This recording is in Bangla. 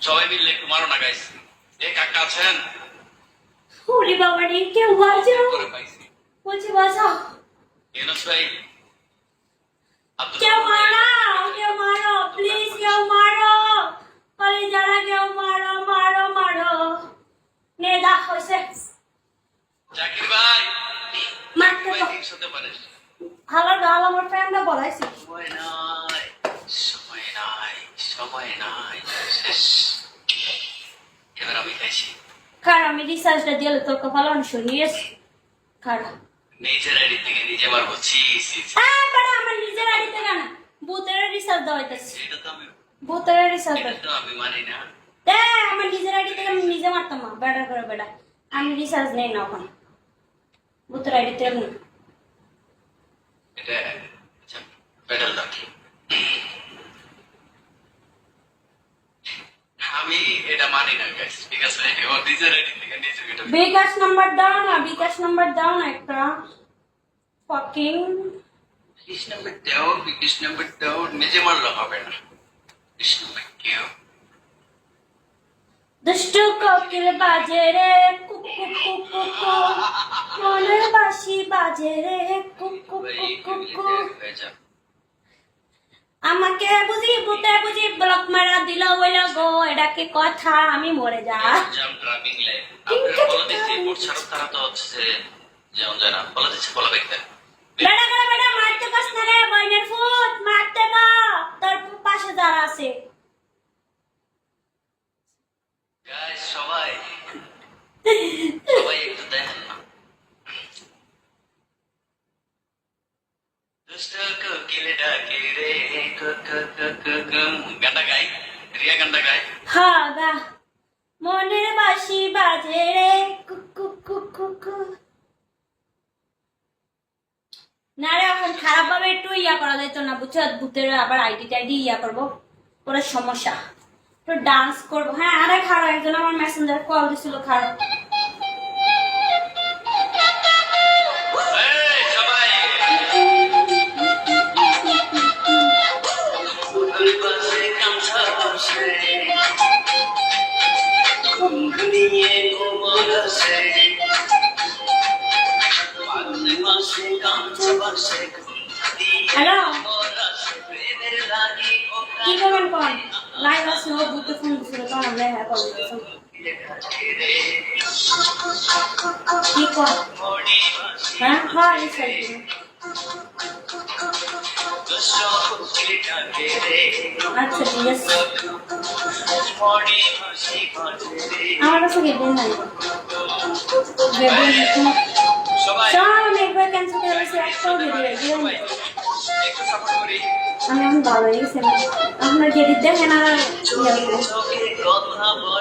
সবাই মিলে একটু মারো না গাইস। এ কাকা আছেন? ওরে বাবা রে, কেউ বাঁচাও, করে পাইছি। বলছি বাঁচাও, ইউনুস ভাই, কেউ মারো প্লিজ, কেউ মারো, আরে যারা কেউ মারো মারো মারো, নে দা হইছে, জাকির ভাই, মারতে ভাই তো 300 তে পারিস। হালার গাল আমার ফ্রেন্ডরা বলাইছে। সময় নাই, সময় নাই, সময় নাই, শেষ। এবার আমি খাইছি। কার আমি রিসার্চটা দিলে তোর কপাল অংশ নিয়েছি কার নিজের আইডি থেকে নিজে মারবো। ছি ছি ছি। বড় আমার নিজের আড়িতে কেন ভূতের রিসার্চ দেওয়াইতেছি, এটা তো আমি, ভূতের রিসার্চ এটা তো আমি মানি না। দে আমার নিজের আইডি থেকে আমি নিজে মারতাম না, বেড়া করে বেড়া আমি রিসার্চ নেই না ওখানে ভূতের আইডি থেকে না। এটা আচ্ছা পেডাল দাও। আমি এটা মানি না গাইস, ঠিক আছে? ও নিজের আইডি থেকে নিজে এটা বিকাশ নাম্বার দাও না, বিকাশ নাম্বার দাও না একটা ফাকিং বিশ নাম্বার দাও, 20 নাম্বার দাও। নিজে মারলে হবে না। 20 নাম্বার কেউ দুষ্টু কোকিল বাজে রে কুকু কুকু কু, মনের বাঁশি বাজে রে কুকু কুকু কু। আমাকে বুঝি ভূতে বুঝি ব্লক মারা দিল বইল গো, এটা কি কথা, আমি মরে যা। জাম ড্রাইভিং লাইফ আপনারা বলে দিচ্ছি বোর্ড ছাড়ো, তারা তো হচ্ছে যেমন জানা বলে দিচ্ছে, বলে দেখতে বেড়া করে বেড়া মারতে পাস না রে বইনের ফুট, মারতে না, তোর পাশে যারা আছে গাইস সবাই সবাই একটু দেখেন না। দুষ্ট কোকিলে ডাকে রে গানটা গাই, রিয়া গানটা গাই। হ্যাঁ গা, মনের বাঁশি বাজে রে কুকু কুকু কু। না রে এখন খারাপ ভাবে একটু ইয়া করা যেত না বুঝছো, ভূতের আবার আইডি টাইডি ইয়া করবো, পরে সমস্যা, একটু ডান্স করবো। হ্যাঁ আরে খারাপ, একজন আমার মেসেঞ্জার কল দিছিল খারাপ। এই সবাই পুকুর পাশে গামছা বসে ঘুমিয়ে কোমল আসে, মাঘে মাসে গামছা বসে হ্যালো কোমল আসে, প্রেমের লাগি কি করবেন কোন লাইভ আছে, ও ভূতে ফোন দিছিল তখন আমরা হ্যাঁ কল দিতেছি। কি কর হ্যাঁ হ্যাঁ এই সাইড আচ্ছা ঠিক আছে, আমার কাছে গেবেন নাই সবাই সব আমি একবার ক্যান্সেল করে দিয়েছি, একটাও ভিডিও একটু সাপোর্ট করি। আমি এখন ভালো হয়ে গেছি, আপনার গেডিট দেখেন আর চোখে কথা বল।